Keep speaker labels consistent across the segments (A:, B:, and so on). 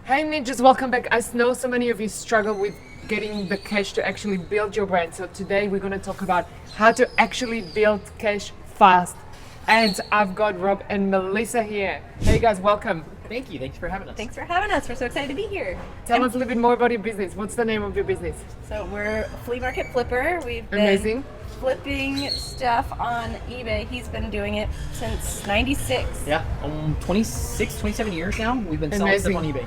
A: Hey ninjas, welcome back. I know so many of you struggle with getting the cash to actually build your brand. So today we're going to talk about how to actually build cash fast. And I've got Rob and Melissa here. Hey guys, welcome.
B: Thank you. Thanks for having us.
C: Thanks for having us. We're so excited to be here.
A: Tell us a little bit more about your business. What's the name of your business?
C: So we're Flea Market Flipper. We've been
A: Amazing.
C: flipping stuff on eBay. He's been doing it since '96.
B: Yeah, 26, 27 years now. We've been selling stuff on eBay.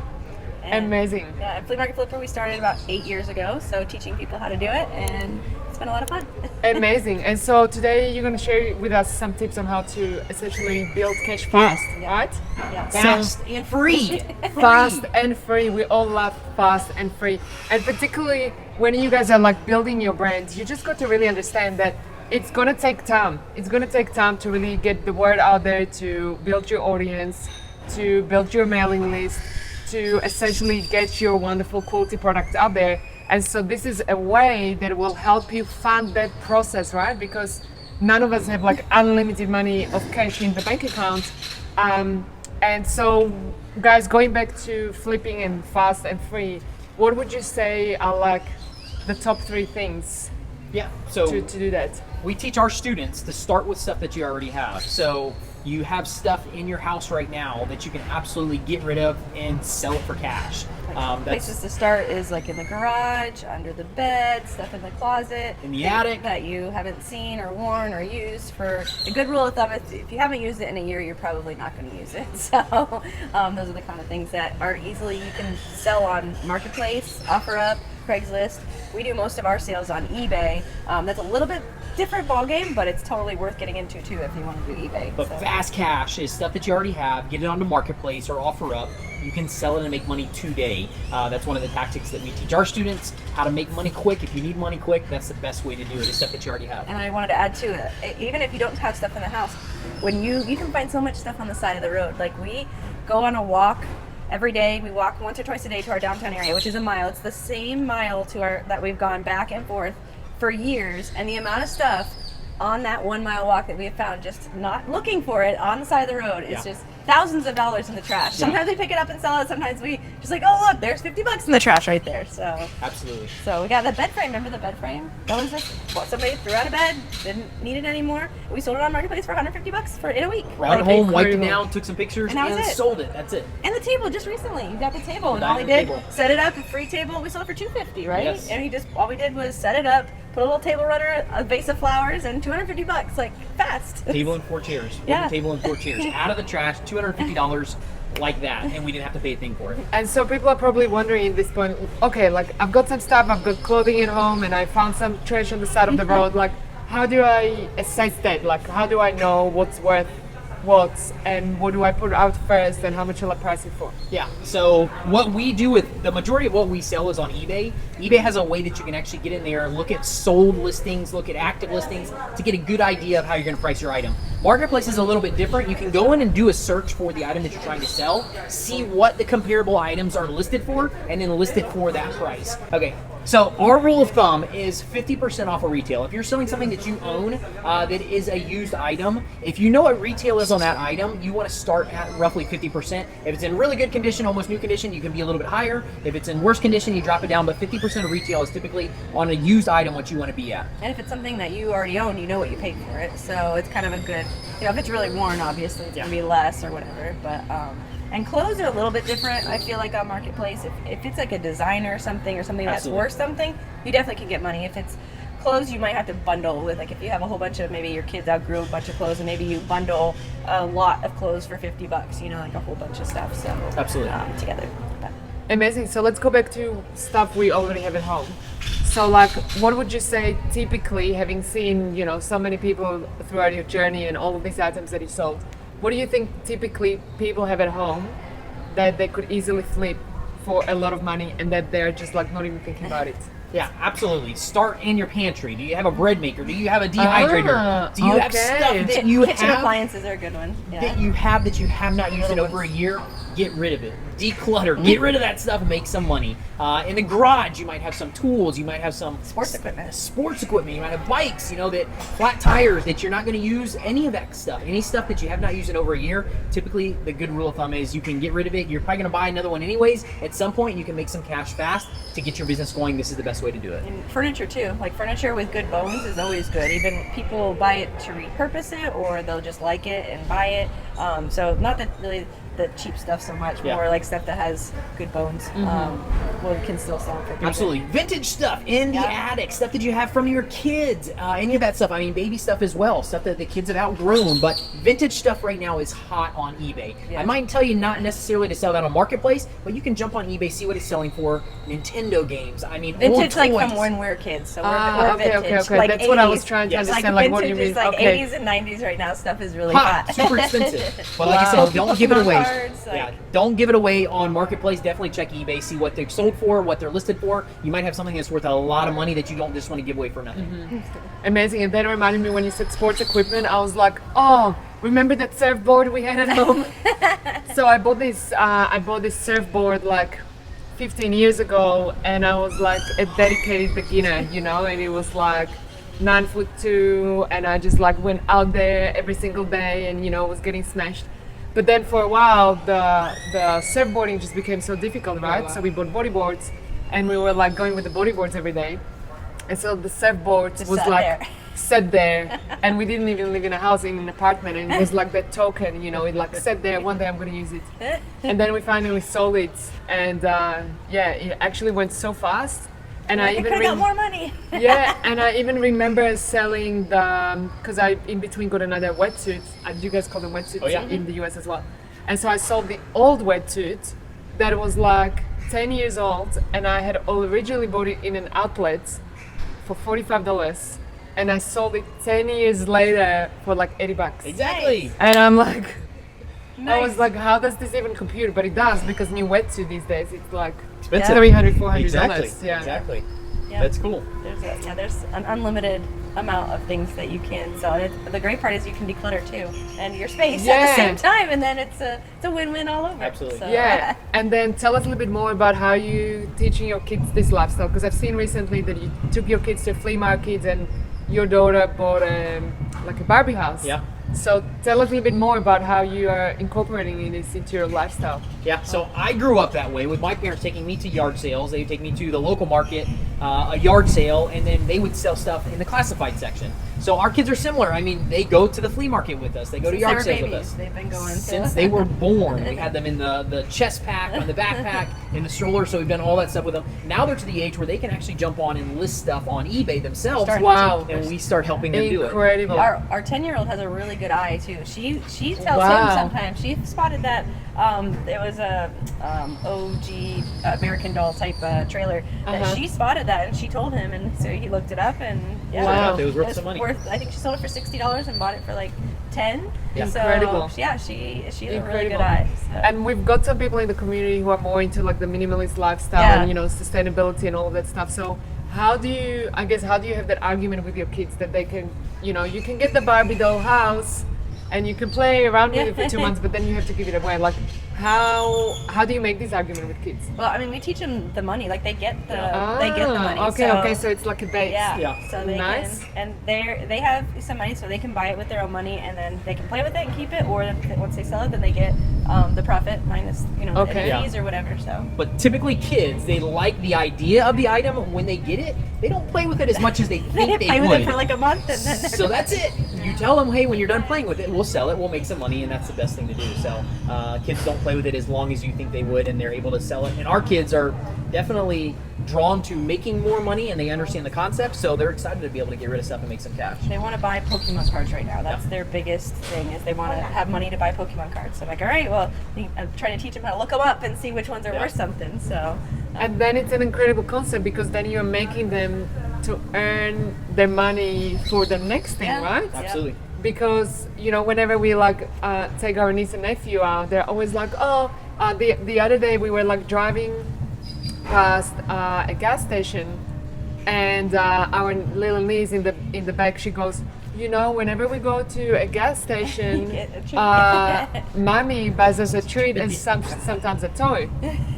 A: Amazing.
C: Yeah, at Flea Market Flipper we started about 8 years ago. So teaching people how to do it, and it's been a lot of fun.
A: Amazing. And so today you're going to share with us some tips on how to essentially build cash fast, right?
C: Yeah.
B: Fast and free.
A: Fast and free. We all love fast and free. And particularly when you guys are like building your brand, you just got to really understand that it's going to take time. It's going to take time to really get the word out there, to build your audience, to build your mailing list, to essentially get your wonderful quality product out there. And so this is a way that will help you fund that process, right? Because none of us have like unlimited money of cash in the bank account. And so guys, going back to flipping and fast and free, what would you say are like the top 3 things to do that?
B: We teach our students to start with stuff that you already have. So you have stuff in your house right now that you can absolutely get rid of and sell it for cash.
C: Places to start is like in the garage, under the bed, stuff in the closet,
B: in the attic
C: that you haven't seen or worn or used. For a good rule of thumb, if you haven't used it in a year, you're probably not going to use it. So those are the kind of things that are easily you can sell on Marketplace, OfferUp, Craigslist. We do most of our sales on eBay. That's a little bit different ballgame, but it's totally worth getting into too if you want to do eBay.
B: But fast cash is stuff that you already have. Get it onto Marketplace or OfferUp. You can sell it and make money today. That's one of the tactics that we teach our students, how to make money quick. If you need money quick, that's the best way to do it, is stuff that you already have.
C: And I wanted to add to it, even if you don't have stuff in the house, when you can find so much stuff on the side of the road. Like we go on a walk every day. We walk once or twice a day to our downtown area, which is a mile. It's the same mile that we've gone back and forth for years, and the amount of stuff on that 1 mile walk that we have found just not looking for it on the side of the road is just thousands of dollars in the trash. Sometimes we pick it up and sell it. Sometimes we just like, oh look, there's $50 in the trash right there. So
B: absolutely.
C: So we got the bed frame. Remember the bed frame? That was just what somebody threw out of bed, didn't need it anymore. We sold it on Marketplace for $150 in a week.
B: Brought it home, wiped it down, took some pictures, and sold it. That's it.
C: And the table just recently. You got the table, and all we did set it up, a free table. We sold it for $250, right?
B: Yes.
C: And all we did was set it up, put a little table runner, a vase of flowers, and $250, like fast.
B: Table and 4 chairs.
C: Yeah.
B: Table and 4 chairs. Out of the trash, $250 like that, and we didn't have to pay a thing for it.
A: And so people are probably wondering at this point, okay, like I've got some stuff, I've got clothing at home, and I found some trash on the side of the road. Like, how do I assess that? Like, how do I know what's worth what, and what do I put out first, and how much will I price it for?
B: Yeah, so what we do with the majority of what we sell is on eBay. eBay has a way that you can actually get in there, look at sold listings, look at active listings to get a good idea of how you're going to price your item. Marketplace is a little bit different. You can go in and do a search for the item that you're trying to sell, see what the comparable items are listed for, and then list it for that price. Okay, so our rule of thumb is 50% off of retail. If you're selling something that you own that is a used item, if you know what retail is on that item, you want to start at roughly 50%. If it's in really good condition, almost new condition, you can be a little bit higher. If it's in worse condition, you drop it down, but 50% of retail is typically on a used item what you want to be at.
C: And if it's something that you already own, you know what you paid for it. So it's kind of a good, if it's really worn, obviously it's going to be less or whatever. But and clothes are a little bit different. I feel like on Marketplace, if it's like a designer or something that's worth something, you definitely can get money. If it's clothes, you might have to bundle with, like if you have a whole bunch of, maybe your kids outgrew a bunch of clothes, and maybe you bundle a lot of clothes for $50, like a whole bunch of stuff. So
B: absolutely
C: together.
A: Amazing. So let's go back to stuff we already have at home. So like, what would you say typically, having seen, so many people throughout your journey and all of these items that you sold, what do you think typically people have at home that they could easily flip for a lot of money and that they're just like not even thinking about it?
B: Yeah, absolutely. Start in your pantry. Do you have a bread maker? Do you have a dehydrator? Do you have stuff that you
C: Kitchen
B: have?
C: Appliances are a good one.
B: That you have not used in over a year? get rid of it. Declutter, get rid of that stuff and make some money. In the garage, you might have some tools, you might have some
C: Sports equipment.
B: You might have bikes, that flat tires that you're not going to use, any of that stuff. Any stuff that you have not used in over a year, typically the good rule of thumb is you can get rid of it. You're probably going to buy another one anyways. At some point, you can make some cash fast to get your business going. This is the best way to do it.
C: And furniture too. Like furniture with good bones is always good. Even people buy it to repurpose it, or they'll just like it and buy it. So not that really the cheap stuff so much, more like stuff that has good bones. Can still sell for good.
B: Absolutely. Vintage stuff in the attic, stuff that you have from your kids, any of that stuff. I mean, baby stuff as well, stuff that the kids have outgrown, but vintage stuff right now is hot on eBay. I might tell you not necessarily to sell that on Marketplace, but you can jump on eBay, see what it's selling for. Nintendo games, I mean,
C: vintage
B: old
C: like
B: toys.
C: from when we're kids, so we're vintage.
A: Okay.
C: Like
A: That's
C: 80s.
A: what I was trying to understand, like what do you
C: vintage
A: mean?
C: is like 80s and 90s right now. Stuff is really hot.
B: Super expensive. But like I said, don't give it away.
C: Cards,
B: Don't give it away on Marketplace. Definitely check eBay, see what they're sold for, what they're listed for. You might have something that's worth a lot of money that you don't just want to give away for nothing.
A: Amazing. And that reminded me when you said sports equipment, I was like, oh, remember that surfboard we had at home? So I bought this surfboard like 15 years ago, and I was like a dedicated beginner, and it was like 9'2", and I just like went out there every single day and was getting smashed. But then for a while the surfboarding just became so difficult, right? So we bought bodyboards, and we were like going with the bodyboards every day. And so the surfboard
C: Just
A: was
C: sat
A: like
C: there.
A: sat there, and we didn't even live in a house, in an apartment, and it was like that token, it like sat there. One day I'm gonna use it, and then we finally sold it, and it actually went so fast. And I even
C: got more money.
A: and I even remember selling because I in between got another wetsuit. You guys call them wetsuits in the US as well. And so I sold the old wetsuit that was like 10 years old, and I had originally bought it in an outlet for $45, and I sold it 10 years later for like $80.
B: Exactly.
A: And I'm like, I was like, how does this even compute? But it does, because new wetsuit these days, it's like
B: Expensive.
A: $300, $400.
B: Exactly.
A: Yeah.
B: Exactly.
C: Yeah.
B: That's cool.
C: There's an unlimited amount of things that you can sell. And the great part is you can declutter too, and your space at the same time, and then it's a win-win all over.
B: Absolutely.
C: So,
A: Yeah, and then tell us a little bit more about how you teaching your kids this lifestyle, because I've seen recently that you took your kids to flea markets and your daughter bought like a Barbie house.
B: Yeah.
A: So tell us a little bit more about how you are incorporating this into your lifestyle.
B: Yeah, so I grew up that way with my parents taking me to yard sales. They would take me to the local market, a yard sale, and then they would sell stuff in the classified section. So our kids are similar. I mean, they go to the flea market with us. They go to yard sales with us.
C: They've been going
B: Since they were born. We had them in the chest pack, on the backpack, in the stroller, so we've done all that stuff with them. Now they're to the age where they can actually jump on and list stuff on eBay themselves.
A: Wow.
B: And we start helping them do it.
A: Incredible.
C: Our 10-year-old has a really good eye too. She tells
A: Wow.
C: him sometimes. She spotted that there was a OG American Doll type trailer that she spotted that, and she told him, and so he looked it up, and
A: Wow.
B: It was worth some money.
C: I think she sold it for $60 and bought it for like 10.
A: Incredible.
C: So yeah, she has a really
A: Incredible.
C: good eye. So.
A: And we've got some people in the community who are more into like the minimalist lifestyle and sustainability and all of that stuff. So how do you have that argument with your kids that they can, you can get the Barbie doll house and you can play around with it for 2 months, but then you have to give it away? Like, how do you make this argument with kids?
C: Well, I mean, we teach them the money. Like they get the money.
A: Okay, so it's like a base.
C: Yeah. So they
A: Nice.
C: can, and they have some money, so they can buy it with their own money, and then they can play with it and keep it. Or once they sell it, then they get the profit minus any fees or whatever. So.
B: But typically kids, they like the idea of the item. When they get it, they don't play with it as much as they think they
C: play
B: would.
C: with it for like a month, and then
B: So that's it. You tell them, hey, when you're done playing with it, we'll sell it, we'll make some money, and that's the best thing to do. So kids don't play with it as long as you think they would, and they're able to sell it. And our kids are definitely drawn to making more money, and they understand the concept, so they're excited to be able to get rid of stuff and make some cash.
C: They want to buy Pokemon cards right now. That's their biggest thing, is they want to have money to buy Pokemon cards. So I'm like, all right, well, I'm trying to teach them how to look them up and see which ones are worth something. So.
A: And then it's an incredible concept, because then you're making them to earn their money for the next thing, right?
B: Absolutely.
A: Because whenever we take our niece and nephew out, they're always like, the other day we were like driving past a gas station, and our little niece in the back, she goes, whenever we go to a gas station,
C: Get a treat.
A: mommy buys us a treat and sometimes a toy.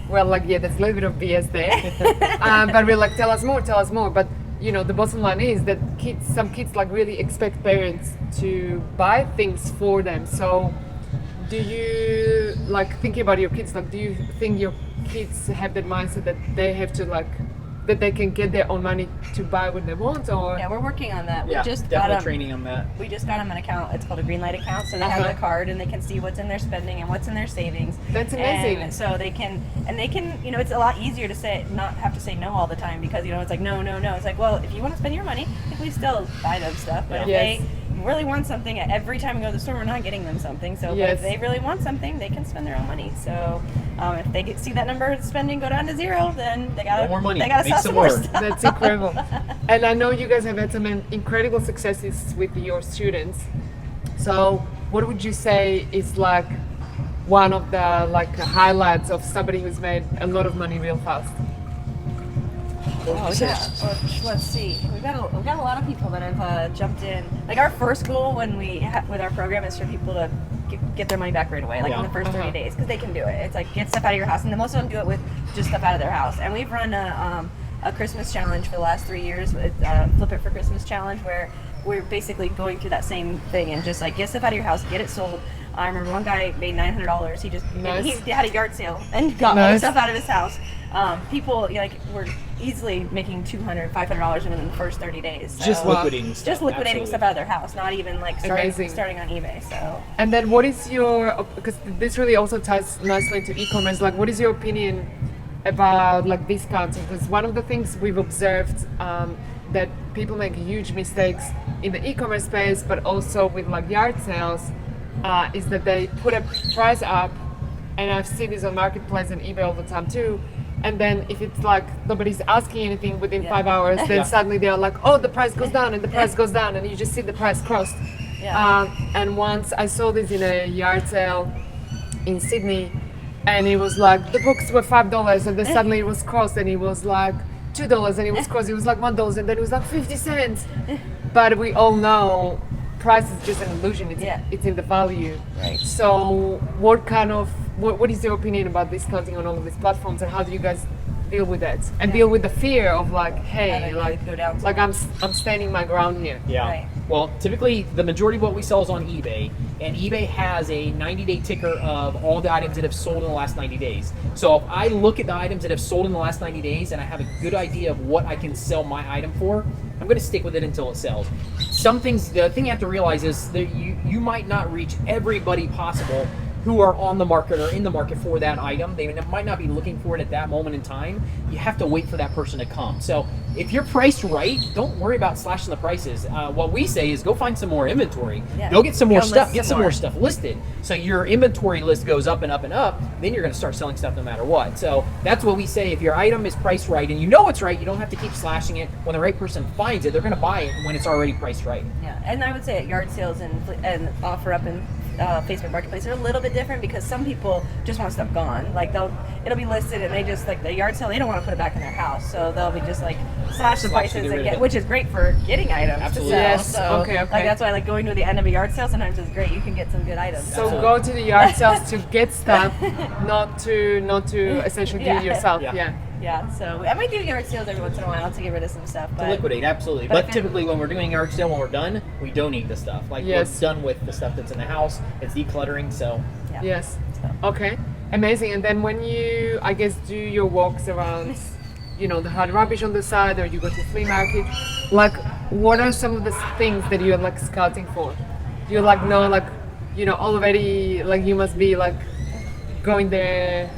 A: We're like, yeah, there's a little bit of BS there. But we're like, tell us more. But, the bottom line is that some kids like really expect parents to buy things for them. So do you, like, thinking about your kids, like, do you think your kids have that mindset that they have to, like, that they can get their own money to buy what they want, or?
C: Yeah, we're working on that.
B: Yeah,
C: We just
B: definitely
C: got
B: training on that.
C: We just got them an account. It's called a Greenlight account. So they have
A: Uh-huh.
C: the card and they can see what's in their spending and what's in their savings.
A: That's amazing.
C: And so they can, it's a lot easier to not have to say no all the time because, it's like, no. It's like, well, if you want to spend your money, we still buy them stuff. But if
A: Yes.
C: they really want something, every time we go to the store, we're not getting them something. So but
A: Yes.
C: if they really want something, they can spend their own money. So if they see that number of spending go down to zero, then they got
B: No more money.
C: They got to
B: Make
C: sell
B: some
C: some more
B: more.
C: stuff.
A: That's incredible. And I know you guys have had some incredible successes with your students. So what would you say is like one of the highlights of somebody who's made a lot of money real fast?
C: Oh, yeah. Let's see. We've got a lot of people that have jumped in. Like our first goal when with our program is for people to get their money back right away, like in the first 30 days, because they can do it. It's like get stuff out of your house, and then most of them do it with just stuff out of their house. And we've run a Christmas challenge for the last 3 years, with Flip It for Christmas challenge, where we're basically going through that same thing and just like get stuff out of your house, get it sold. I remember one guy made $900. He had a yard sale and got all the stuff out of his house. People were easily making $200, $500 in the first 30 days. So,
B: Just liquidating stuff.
C: Just liquidating
B: Absolutely.
C: stuff out of their house, not even like starting on eBay. So.
A: And then what is your, because this really also ties nicely to e-commerce, like what is your opinion about like discounting? Because one of the things we've observed that people make huge mistakes in the e-commerce space, but also with like yard sales, is that they put a price up, and I've seen this on Marketplace and eBay all the time too. And then if it's like nobody's asking anything within 5 hours, then suddenly they're like, oh, the price goes down and the price goes down, and you just see the price crossed. And once I saw this in a yard sale in Sydney, and it was like the books were $5, and then suddenly it was crossed, and it was like $2, and it was crossed, it was like $1, and then it was like 50 cents. But we all know price is just an illusion. It's in the value.
C: Right.
A: So what is your opinion about discounting on all of these platforms, and how do you guys deal with that and deal with the fear of like, hey,
C: go down to
A: I'm standing my ground here?
B: Yeah.
C: Right.
B: Well, typically the majority of what we sell is on eBay, and eBay has a 90-day ticker of all the items that have sold in the last 90 days. So if I look at the items that have sold in the last 90 days and I have a good idea of what I can sell my item for, I'm going to stick with it until it sells. The thing you have to realize is that you might not reach everybody possible who are on the market or in the market for that item. They might not be looking for it at that moment in time. You have to wait for that person to come. So if you're priced right, don't worry about slashing the prices. What we say is go find some more inventory. Go get some more stuff. Get some more stuff listed. So your inventory list goes up and up and up. Then you're going to start selling stuff no matter what. So that's what we say. If your item is priced right and you know it's right, you don't have to keep slashing it. When the right person finds it, they're going to buy it when it's already priced right.
C: Yeah, and I would say at yard sales and offer up and Facebook Marketplace are a little bit different because some people just want stuff gone. Like it'll be listed and they just like the yard sale, they don't want to put it back in their house, so they'll be just like slash the prices and which is great for getting items.
B: Absolutely.
C: To sell.
A: Yes.
C: So
A: Okay.
C: like that's why like going to the end of a yard sale sometimes is great. You can get some good items.
A: So go to the yard sales to get stuff, not to essentially do it yourself.
C: Yeah, so I might do yard sales every once in a while to get rid of some stuff. But
B: To liquidate, absolutely. But typically when we're doing a yard sale, when we're done, we donate the stuff. Like we're done with the stuff that's in the house. It's decluttering, so.
C: Yeah.
A: Yes. Okay. Amazing. And then when you, I guess, do your walks around, the hard rubbish on the side, or you go to flea market, like, what are some of the things that you're like scouting for? Do you like know, like, already, like you must be like going there?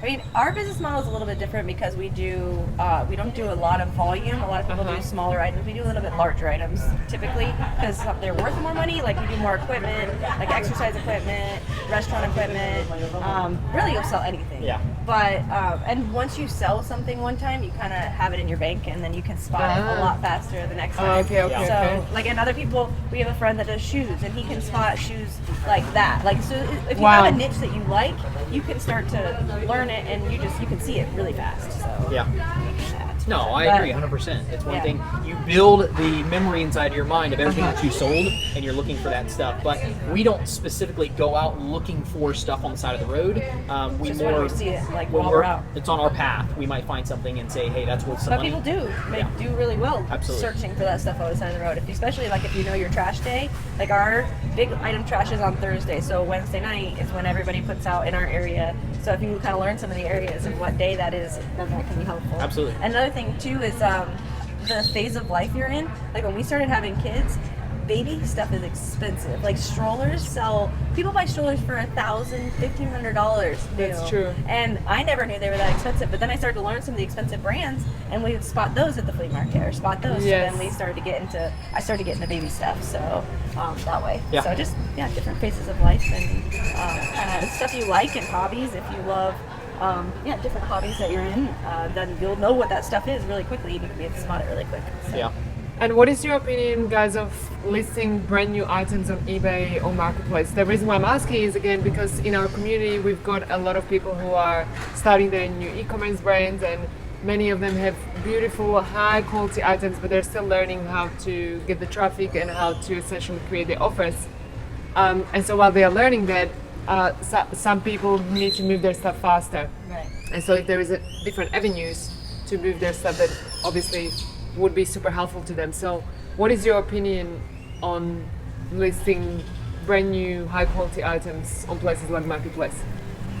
C: I mean, our business model is a little bit different because we don't do a lot of volume. A lot of people do smaller items. We do a little bit larger items typically because they're worth more money. Like we do more equipment, like exercise equipment, restaurant equipment. Really, you'll sell anything.
B: Yeah.
C: But and once you sell something one time, you kind of have it in your bank, and then you can spot it a lot faster the next time.
A: Okay.
C: So, like, and other people, we have a friend that does shoes, and he can spot shoes like that. Like, so if you have a niche that you like, you can start to learn it, and you can see it really fast. So
B: Yeah. No, I
C: But-
B: agree 100%. It's one
C: Yeah.
B: thing, you build the memory inside your mind of everything that you sold, and you're looking for that stuff. But we don't specifically go out looking for stuff on the side of the road. We
C: Just
B: more
C: when we see it, like
B: when
C: while we're out.
B: it's on our path. We might find something and say, hey, that's worth some
C: But
B: money.
C: people do
B: Yeah.
C: do really well
B: Absolutely.
C: searching for that stuff on the side of the road. Especially like if you know your trash day. Like our big item trash is on Thursday, so Wednesday night is when everybody puts out in our area. So if you kind of learn some of the areas and what day that is, then that can be helpful.
B: Absolutely.
C: Another thing too is the phase of life you're in. Like when we started having kids, baby stuff is expensive. Like strollers people buy strollers for $1,000, $1,500.
A: That's true.
C: And I never knew they were that expensive. But then I started to learn some of the expensive brands, and we would spot those at the flea market or spot those.
A: Yes.
C: So then I started to get into baby stuff. So that way.
B: Yeah.
C: So just different phases of life and kind of stuff you like and hobbies. If you love different hobbies that you're in, then you'll know what that stuff is really quickly. You can be able to spot it really quick. So.
B: Yeah.
A: And what is your opinion, guys, of listing brand new items on eBay or Marketplace? The reason why I'm asking is, again, because in our community, we've got a lot of people who are starting their new e-commerce brands, and many of them have beautiful, high quality items, but they're still learning how to get the traffic and how to essentially create the offers. And so while they are learning that, some people need to move their stuff faster.
C: Right.
A: And so if there is different avenues to move their stuff, that obviously would be super helpful to them. So what is your opinion on listing brand new high quality items on places like Marketplace?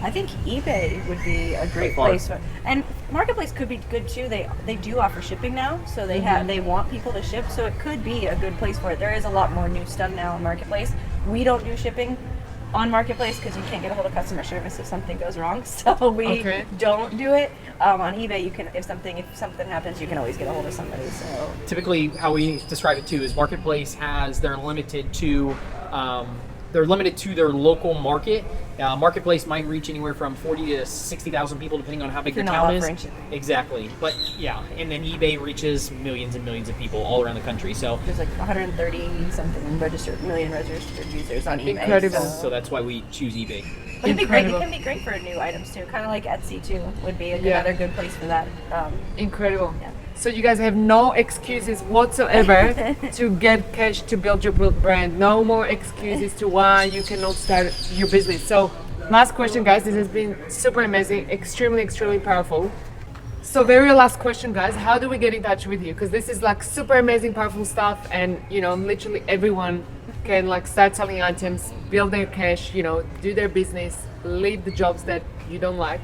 C: I think eBay would be a great
B: By far.
C: place, and Marketplace could be good too. They do offer shipping now, so they want people to ship, so it could be a good place for it. There is a lot more new stuff now on Marketplace. We don't do shipping on Marketplace because you can't get a hold of customer service if something goes wrong, so we
A: Okay.
C: don't do it. On eBay, you can if something happens, you can always get a hold of somebody. So
B: Typically, how we describe it too is Marketplace they're limited to their local market. Marketplace might reach anywhere from 40 to 60,000 people, depending on how big
C: If you're
B: your
C: not
B: town is.
C: offering shipping.
B: Exactly, but yeah, and then eBay reaches millions and millions of people all around the country. So
C: there's like 130 something million registered users on eBay.
A: Incredible.
B: so that's why we choose eBay.
C: But it'd be great. It
A: Incredible.
C: can be great for new items too. Kind of like Etsy too would be
A: Yeah.
C: another good place for that.
A: Incredible.
C: Yeah.
A: So you guys have no excuses whatsoever to get cash to build your brand. No more excuses to why you cannot start your business. So last question, guys. This has been super amazing, extremely, extremely powerful. So very last question, guys. How do we get in touch with you? Because this is like super amazing, powerful stuff, and literally everyone can like start selling items, build their cash, do their business, leave the jobs that you don't like.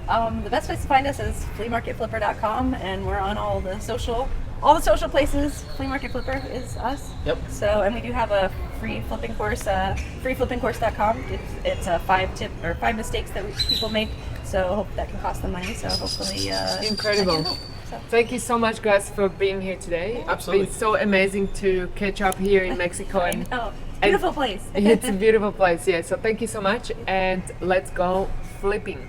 C: The best place to find us is fleamarketflipper.com, and we're on all the social places. Flea Market Flipper is us.
B: Yep.
C: So, and we do have a free flipping course, freeflippingcourse.com. It's 5 mistakes that people make. So I hope that can cost them money. So hopefully,
A: Incredible.
C: that can help. So,
A: Thank you so much, guys, for being here today.
B: Absolutely.
A: It's been so amazing to catch up here in Mexico.
C: I
A: And
C: know. Beautiful place.
A: it's a beautiful place, yeah. So thank you so much, and let's go flipping.